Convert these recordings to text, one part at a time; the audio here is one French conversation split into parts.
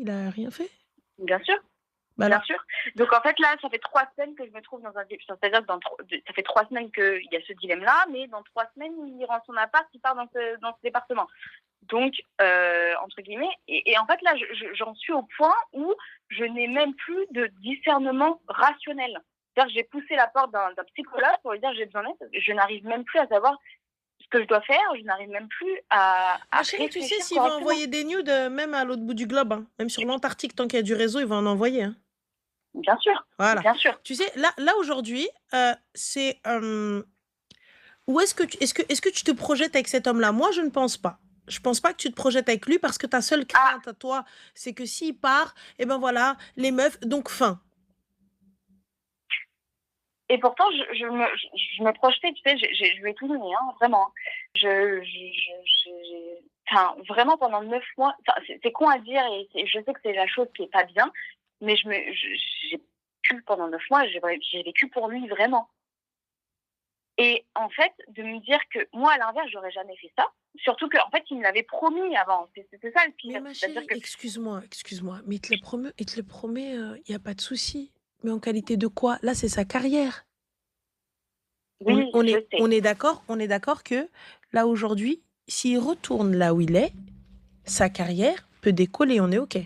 Il a rien fait? Bien sûr, Bah bien alors? sûr. Donc en fait, là, ça fait 3 semaines que je me trouve dans un c'est-à-dire que ça fait 3 semaines qu'il y a ce dilemme-là, mais dans 3 semaines, il rend son appart, il part dans ce département. Donc, entre guillemets, et en fait, là, j'en suis au point où je n'ai même plus de discernement rationnel. C'est-à-dire que j'ai poussé la porte d'un psychologue pour lui dire j'ai besoin d'aide. Je n'arrive même plus à savoir ce que je dois faire. Je n'arrive même plus à Ma chérie, tu sais, réfléchir s'il va correctement. envoyer des nudes, même à l'autre bout du globe, hein, même sur l'Antarctique, tant qu'il y a du réseau, il va en envoyer, hein. Bien sûr, Voilà. bien sûr. Tu sais, là aujourd'hui, c'est où est-ce que tu te projettes avec cet homme-là? Moi, je ne pense pas. Je pense pas que tu te projettes avec lui parce que ta seule Ah, crainte à toi, c'est que s'il part, eh ben voilà, les meufs, donc fin. et pourtant, je me projetais, tu sais, je lui ai tout donné, hein, vraiment. Enfin, vraiment pendant 9 mois, enfin, c'est con à dire et je sais que c'est la chose qui est pas bien, mais j'ai vécu pendant 9 mois, j'ai vécu pour lui vraiment. Et en fait, de me dire que moi, à l'inverse, j'aurais jamais fait ça. Surtout qu'en fait, il me l'avait promis avant. C'est ça le Mais pire. ma C'est-à-dire chérie, que excuse-moi, mais il te le promet, il y a pas de souci. Mais en qualité de quoi? Là, c'est sa carrière. On, oui, on je est, sais. on est d'accord que là aujourd'hui, s'il retourne là où il est, sa carrière peut décoller. On est ok.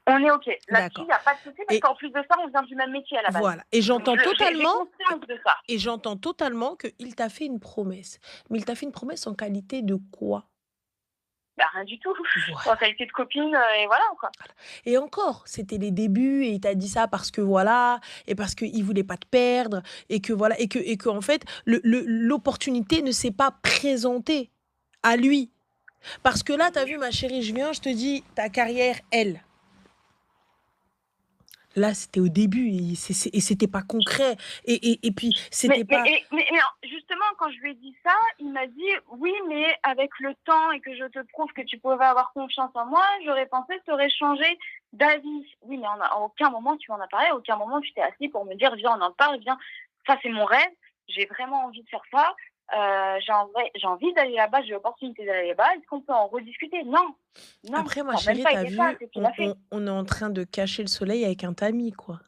On est OK. Là-dessus, il D'accord. n'y a pas de souci parce Et qu'en plus de ça, on vient du même métier à la base. voilà. Et Donc, j'ai conscience de ça. j'entends totalement qu'il t'a fait une promesse. Mais il t'a fait une promesse en qualité de quoi? Bah, rien du tout. En Voilà. qualité de copine, et voilà, quoi. Et encore, c'était les débuts et il t'a dit ça parce que voilà, et parce qu'il voulait pas te perdre, et que voilà, et que en fait, l'opportunité ne s'est pas présentée à lui. Parce que là, t'as vu, ma chérie, je viens, je te dis, ta carrière, elle. Là, c'était au début et c'était pas concret. Et puis, c'était pas. Mais non, justement, quand je lui ai dit ça, il m'a dit oui, mais avec le temps et que je te prouve que tu pouvais avoir confiance en moi, j'aurais pensé que tu aurais changé d'avis. Oui, mais à aucun moment tu m'en as parlé, à aucun moment tu t'es assis pour me dire viens, on en parle, viens. Ça, c'est mon rêve. J'ai vraiment envie de faire ça. J'ai envie d'aller là-bas, j'ai l'opportunité d'aller là-bas. Est-ce qu'on peut en rediscuter? Non, non, Après, ma ça n'a même chérie, pas t'as été ça, vu, c'est ce qu'il a fait. on est en train de cacher le soleil avec un tamis, quoi.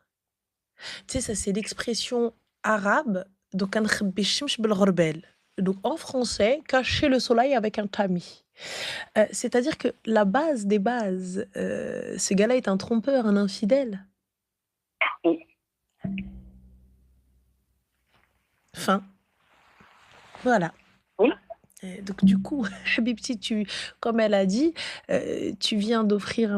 Tu sais, ça, c'est l'expression arabe. Donc, donc, en français, cacher le soleil avec un tamis. C'est-à-dire que la base des bases, ce gars-là est un trompeur, un infidèle. Oui. Fin. Voilà. Oui. Donc, du coup, Habibti, comme elle a dit, tu viens d'offrir un